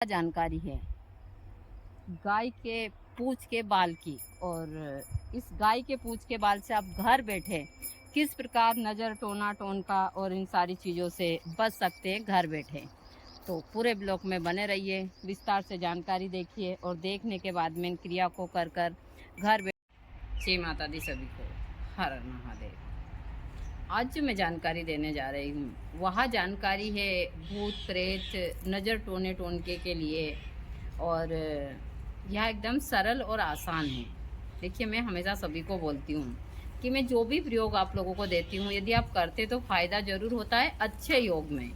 जानकारी है गाय के पूंछ के बाल की। और इस गाय के पूंछ के बाल से आप घर बैठे किस प्रकार नज़र टोना टोनका और इन सारी चीज़ों से बच सकते हैं घर बैठे। तो पूरे ब्लॉग में बने रहिए, विस्तार से जानकारी देखिए और देखने के बाद में इन क्रिया को कर कर घर बैठे। जय माता दी सभी को, हर हर महादेव। आज जो मैं जानकारी देने जा रही हूँ वह जानकारी है भूत प्रेत नज़र टोने टोनके के लिए। और यह एकदम सरल और आसान है। देखिए, मैं हमेशा सभी को बोलती हूँ कि मैं जो भी प्रयोग आप लोगों को देती हूँ यदि आप करते तो फ़ायदा ज़रूर होता है अच्छे योग में।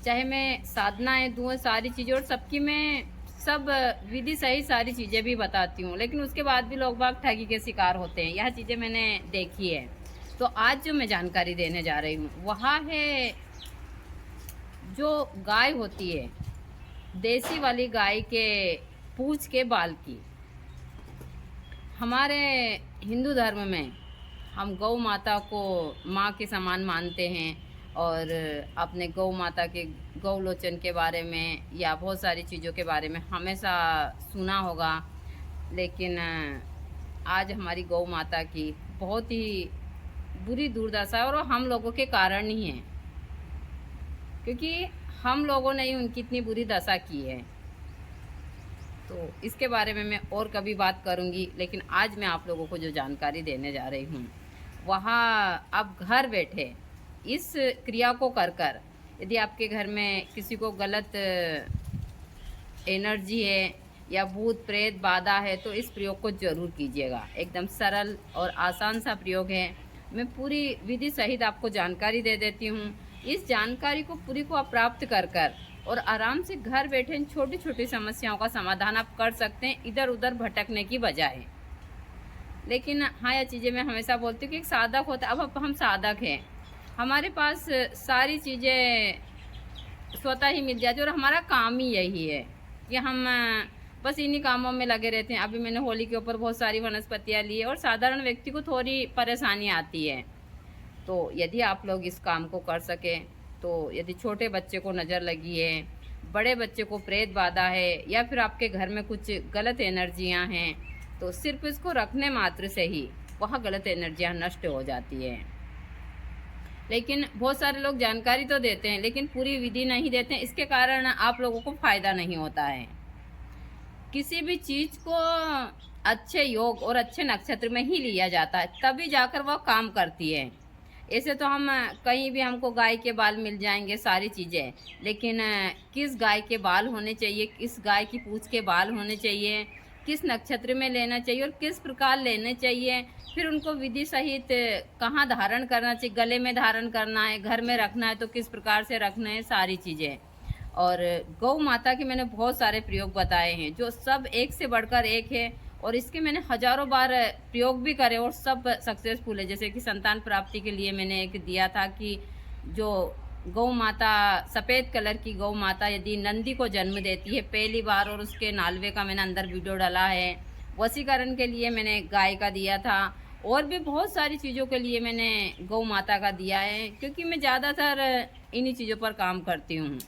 चाहे मैं साधनाएं दूँ सारी चीज़ें, और सबकी मैं सब विधि सही सारी चीज़ें भी बताती हूँ, लेकिन उसके बाद भी लोग बाग ठगी के शिकार होते हैं। यह चीज़ें मैंने देखी है। तो आज जो मैं जानकारी देने जा रही हूँ वह है जो गाय होती है, देसी वाली गाय के पूंछ के बाल की। हमारे हिंदू धर्म में हम गौ माता को माँ के समान मानते हैं और अपने गौ माता के गौलोचन के बारे में या बहुत सारी चीज़ों के बारे में हमेशा सुना होगा। लेकिन आज हमारी गौ माता की बहुत ही बुरी दुर्दशा है और वो हम लोगों के कारण ही है, क्योंकि हम लोगों ने ही उनकी इतनी बुरी दशा की है। तो इसके बारे में मैं और कभी बात करूंगी, लेकिन आज मैं आप लोगों को जो जानकारी देने जा रही हूँ वहाँ आप घर बैठे इस क्रिया को कर कर, यदि आपके घर में किसी को गलत एनर्जी है या भूत प्रेत बाधा है तो इस प्रयोग को ज़रूर कीजिएगा। एकदम सरल और आसान सा प्रयोग है। मैं पूरी विधि सहित आपको जानकारी दे देती हूँ। इस जानकारी को पूरी को आप प्राप्त कर कर और आराम से घर बैठे इन छोटी छोटी समस्याओं का समाधान आप कर सकते हैं, इधर उधर भटकने की बजाय। लेकिन हाँ, यह चीज़ें मैं हमेशा बोलती हूँ कि एक साधक होता है। अब हम साधक हैं, हमारे पास सारी चीज़ें स्वतः ही मिल जाती है और हमारा काम ही यही है कि हम बस इन्हीं कामों में लगे रहते हैं। अभी मैंने होली के ऊपर बहुत सारी वनस्पतियाँ ली और साधारण व्यक्ति को थोड़ी परेशानी आती है। तो यदि आप लोग इस काम को कर सकें, तो यदि छोटे बच्चे को नज़र लगी है, बड़े बच्चे को प्रेत बाधा है या फिर आपके घर में कुछ गलत एनर्जियां हैं, तो सिर्फ इसको रखने मात्र से ही वह गलत एनर्जियां नष्ट हो जाती है। लेकिन बहुत सारे लोग जानकारी तो देते हैं लेकिन पूरी विधि नहीं देते हैं, इसके कारण आप लोगों को फ़ायदा नहीं होता है। किसी भी चीज़ को अच्छे योग और अच्छे नक्षत्र में ही लिया जाता है, तभी जाकर वह काम करती है। ऐसे तो हम कहीं भी हमको गाय के बाल मिल जाएंगे सारी चीज़ें, लेकिन किस गाय के बाल होने चाहिए, किस गाय की पूंछ के बाल होने चाहिए, किस नक्षत्र में लेना चाहिए और किस प्रकार लेने चाहिए, फिर उनको विधि सहित कहाँ धारण करना चाहिए, गले में धारण करना है, घर में रखना है तो किस प्रकार से रखना है, सारी चीज़ें। और गौ माता के मैंने बहुत सारे प्रयोग बताए हैं जो सब एक से बढ़कर एक है, और इसके मैंने हजारों बार प्रयोग भी करे और सब सक्सेसफुल है। जैसे कि संतान प्राप्ति के लिए मैंने एक दिया था कि जो गौ माता सफ़ेद कलर की गौ माता यदि नंदी को जन्म देती है पहली बार, और उसके नालवे का मैंने अंदर वीडियो डाला है। वशीकरण के लिए मैंने गाय का दिया था और भी बहुत सारी चीज़ों के लिए मैंने गौ माता का दिया है, क्योंकि मैं ज़्यादातर इन्हीं चीज़ों पर काम करती हूँ।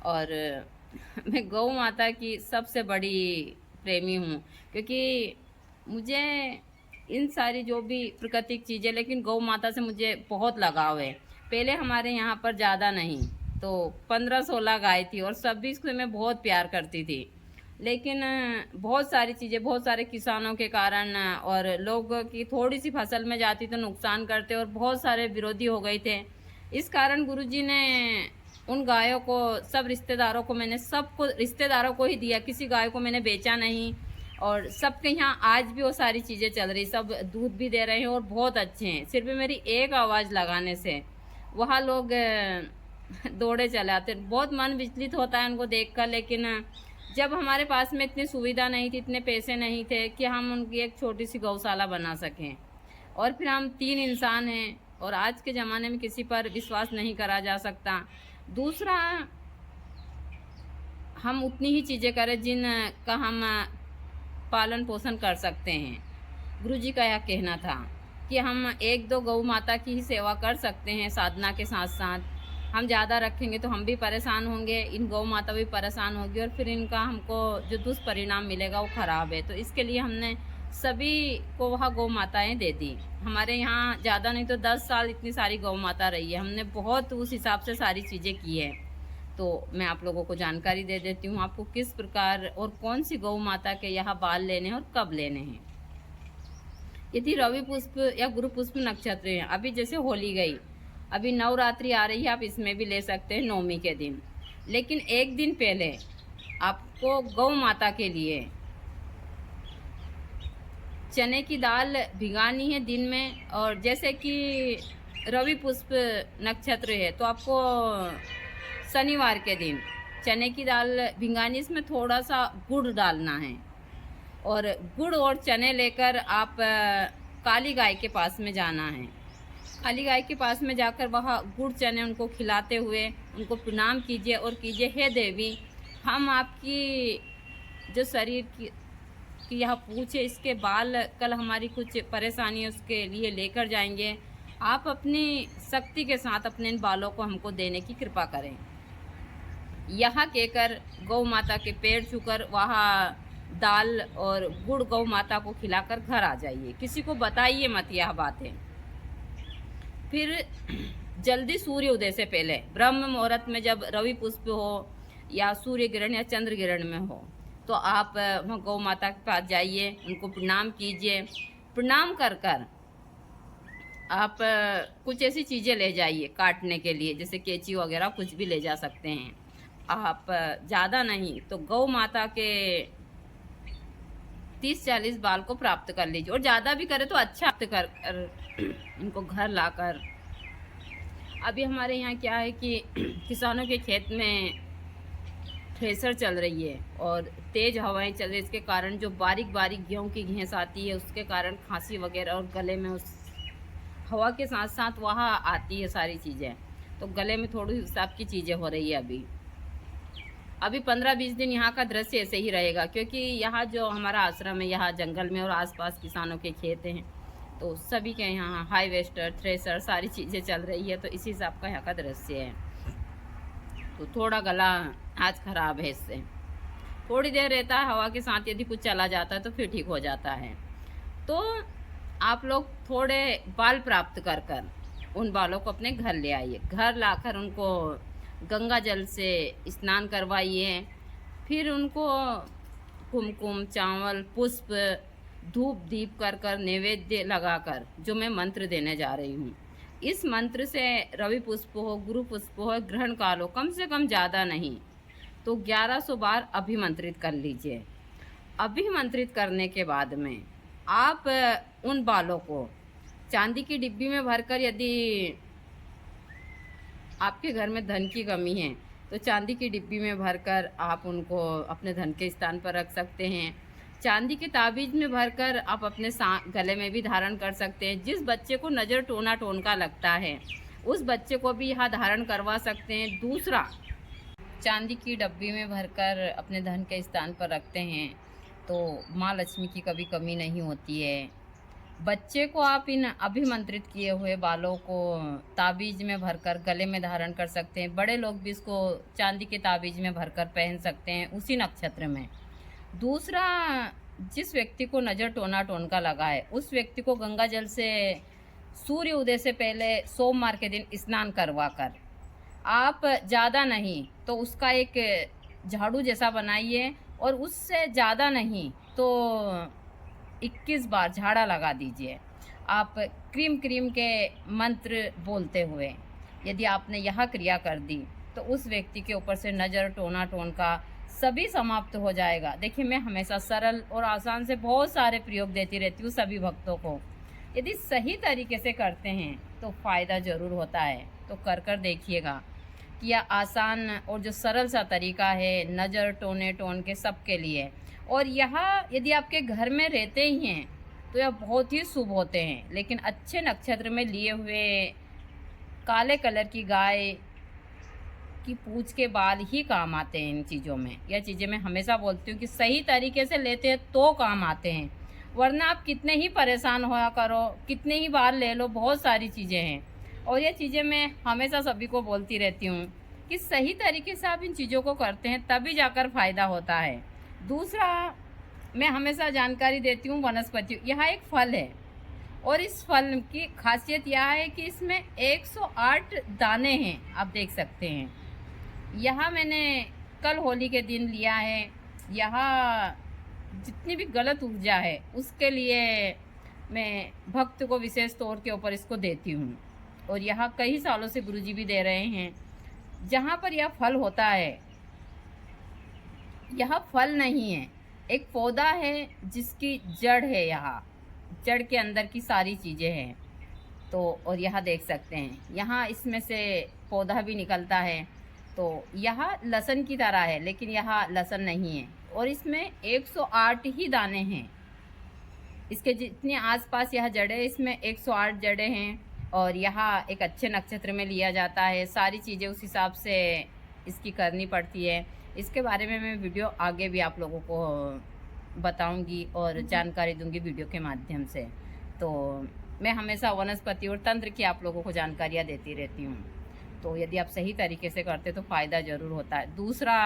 और मैं गौ माता की सबसे बड़ी प्रेमी हूँ, क्योंकि मुझे इन सारी जो भी प्राकृतिक चीज़ें, लेकिन गौ माता से मुझे बहुत लगाव है। पहले हमारे यहाँ पर ज़्यादा नहीं तो 15-16 गाय थी और सभी से मैं बहुत प्यार करती थी। लेकिन बहुत सारी चीज़ें, बहुत सारे किसानों के कारण और लोगों की थोड़ी सी फसल में जाती तो नुकसान करते और बहुत सारे विरोधी हो गए थे। इस कारण गुरुजी ने उन गायों को, सब रिश्तेदारों को, मैंने सबको रिश्तेदारों को ही दिया, किसी गाय को मैंने बेचा नहीं। और सबके यहाँ आज भी वो सारी चीज़ें चल रही, सब दूध भी दे रहे हैं और बहुत अच्छे हैं। सिर्फ मेरी एक आवाज़ लगाने से वहाँ लोग दौड़े चले आते। बहुत मन विचलित होता है उनको देखकर, लेकिन जब हमारे पास में इतनी सुविधा नहीं थी, इतने पैसे नहीं थे कि हम उनकी एक छोटी सी गौशाला बना सकें, और फिर हम 3 इंसान हैं और आज के ज़माने में किसी पर विश्वास नहीं करा जा सकता। दूसरा, हम उतनी ही चीज़ें करें जिनका हम पालन पोषण कर सकते हैं। गुरुजी का यह कहना था कि हम 1-2 गौ माता की ही सेवा कर सकते हैं साधना के साथ साथ, हम ज़्यादा रखेंगे तो हम भी परेशान होंगे, इन गौ माता भी परेशान होगी और फिर इनका हमको जो दुष्परिणाम मिलेगा वो ख़राब है। तो इसके लिए हमने सभी को वहाँ गौ माताएँ दे दी। हमारे यहाँ ज़्यादा नहीं तो 10 साल इतनी सारी गौ माता रही है। हमने बहुत उस हिसाब से सारी चीज़ें की है। तो मैं आप लोगों को जानकारी दे देती हूँ आपको किस प्रकार और कौन सी गौ माता के यहाँ बाल लेने हैं और कब लेने हैं। यदि रवि पुष्प या गुरु पुष्प नक्षत्र है, अभी जैसे होली गई, अभी नवरात्रि आ रही है, आप इसमें भी ले सकते हैं नवमी के दिन। लेकिन एक दिन पहले आपको गौ माता के लिए चने की दाल भिगानी है दिन में। और जैसे कि रवि पुष्प नक्षत्र है तो आपको शनिवार के दिन चने की दाल भिगानी, इसमें थोड़ा सा गुड़ डालना है और गुड़ और चने लेकर आप काली गाय के पास में जाना है। काली गाय के पास में जाकर वह गुड़ चने उनको खिलाते हुए उनको प्रणाम कीजिए और कीजिए, हे देवी, हम आपकी जो शरीर की यह पूछ है, इसके बाल कल हमारी कुछ परेशानी है उसके लिए लेकर जाएंगे। आप अपनी शक्ति के साथ अपने इन बालों को हमको देने की कृपा करें। यह कहकर गौ माता के पैर छूकर वहाँ दाल और गुड़ गौ माता को खिलाकर घर आ जाइए। किसी को बताइए मत यह बातें। फिर जल्दी सूर्य उदय से पहले ब्रह्म मुहूर्त में जब रवि पुष्प हो या सूर्य ग्रहण या चंद्र ग्रहण में हो तो आप वहाँ गौ माता के पास जाइए, उनको प्रणाम कीजिए। प्रणाम कर कर आप कुछ ऐसी चीज़ें ले जाइए काटने के लिए, जैसे कैंची वगैरह कुछ भी ले जा सकते हैं आप। ज़्यादा नहीं तो गौ माता के 30-40 बाल को प्राप्त कर लीजिए, और ज़्यादा भी करे तो अच्छा कर इनको घर लाकर। अभी हमारे यहाँ क्या है कि किसानों के खेत में थ्रेसर चल रही है और तेज़ हवाएं चल रही है, इसके कारण जो बारीक बारीक गेहूँ की घेंस आती है उसके कारण खांसी वगैरह और गले में उस हवा के साथ साथ वहाँ आती है सारी चीज़ें, तो गले में थोड़ी हिसाब की चीज़ें हो रही है। अभी 15-20 दिन यहाँ का दृश्य ऐसे ही रहेगा, क्योंकि यहाँ जो हमारा आश्रम है यहाँ जंगल में और आसपास किसानों के खेत हैं, तो सभी के यहाँ हार्वेस्टर थ्रेसर सारी चीज़ें चल रही है, तो इसी हिसाब का यहाँ का दृश्य है। तो थोड़ा गला आज ख़राब है, इससे थोड़ी देर रहता है हवा के साथ, यदि कुछ चला जाता है तो फिर ठीक हो जाता है। तो आप लोग थोड़े बाल प्राप्त कर कर उन बालों को अपने घर ले आइए। घर लाकर उनको गंगा जल से स्नान करवाइए। फिर उनको कुमकुम, चावल, पुष्प, धूप दीप कर कर नैवेद्य लगाकर जो मैं मंत्र देने जा रही हूँ, इस मंत्र से रवि पुष्प हो, गुरु पुष्प हो, ग्रहण काल हो, कम से कम ज़्यादा नहीं तो 1100 बार अभिमंत्रित कर लीजिए। अभिमंत्रित करने के बाद में आप उन बालों को चांदी की डिब्बी में भरकर, यदि आपके घर में धन की कमी है तो चांदी की डिब्बी में भरकर आप उनको अपने धन के स्थान पर रख सकते हैं। चांदी के ताबीज में भरकर आप अपने गले में भी धारण कर सकते हैं। जिस बच्चे को नज़र टोना टोनका लगता है उस बच्चे को भी यहाँ धारण करवा सकते हैं। दूसरा, चांदी की डब्बी में भरकर अपने धन के स्थान पर रखते हैं तो माँ लक्ष्मी की कभी कमी नहीं होती है। बच्चे को आप इन अभिमंत्रित किए हुए बालों को ताबीज में भरकर गले में धारण कर सकते हैं। बड़े लोग भी इसको चांदी के ताबीज में भरकर पहन सकते हैं उसी नक्षत्र में। दूसरा, जिस व्यक्ति को नज़र टोना टोनका लगा है उस व्यक्ति को गंगा जल से सूर्य उदय से पहले सोमवार के दिन स्नान करवा कर आप ज़्यादा नहीं तो उसका एक झाड़ू जैसा बनाइए और उससे ज़्यादा नहीं तो 21 बार झाड़ा लगा दीजिए आप क्रीम क्रीम के मंत्र बोलते हुए। यदि आपने यह क्रिया कर दी तो उस व्यक्ति के ऊपर से नज़र टोना टोनका सभी समाप्त हो जाएगा। देखिए, मैं हमेशा सरल और आसान से बहुत सारे प्रयोग देती रहती हूँ सभी भक्तों को। यदि सही तरीके से करते हैं तो फ़ायदा ज़रूर होता है। तो कर कर देखिएगा कि यह आसान और जो सरल सा तरीका है नज़र टोने टोन के सबके लिए। और यह यदि आपके घर में रहते ही हैं तो यह बहुत ही शुभ होते हैं। लेकिन अच्छे नक्षत्र में लिए हुए काले कलर की गाय की पूंछ के बाल ही काम आते हैं इन चीज़ों में। यह चीज़ें मैं हमेशा बोलती हूँ कि सही तरीके से लेते हैं तो काम आते हैं, वरना आप कितने ही परेशान होया करो, कितने ही बार ले लो, बहुत सारी चीज़ें हैं। और ये चीज़ें मैं हमेशा सभी को बोलती रहती हूँ कि सही तरीके से आप इन चीज़ों को करते हैं तभी जाकर फ़ायदा होता है। दूसरा, मैं हमेशा जानकारी देती हूँ वनस्पति, यह एक फल है और इस फल की खासियत यह है कि इसमें 108 दाने हैं, आप देख सकते हैं। यहाँ मैंने कल होली के दिन लिया है। यहाँ जितनी भी गलत ऊर्जा है उसके लिए मैं भक्त को विशेष तौर के ऊपर इसको देती हूँ। और यहाँ कई सालों से गुरुजी भी दे रहे हैं। जहाँ पर यह फल होता है, यह फल नहीं है, एक पौधा है जिसकी जड़ है। यहाँ जड़ के अंदर की सारी चीज़ें हैं। तो और यहाँ देख सकते हैं, यहाँ इसमें से पौधा भी निकलता है। तो यह लहसुन की तरह है, लेकिन यह लहसुन नहीं है। और इसमें 108 ही दाने हैं। इसके जितने आसपास यह जड़ें, इसमें 108 जड़ें हैं। और यहाँ एक अच्छे नक्षत्र में लिया जाता है। सारी चीज़ें उस हिसाब से इसकी करनी पड़ती है। इसके बारे में मैं वीडियो आगे भी आप लोगों को बताऊंगी और जानकारी दूंगी वीडियो के माध्यम से। तो मैं हमेशा वनस्पति और तंत्र की आप लोगों को जानकारियाँ देती रहती हूँ। तो यदि आप सही तरीके से करते तो फ़ायदा ज़रूर होता है। दूसरा,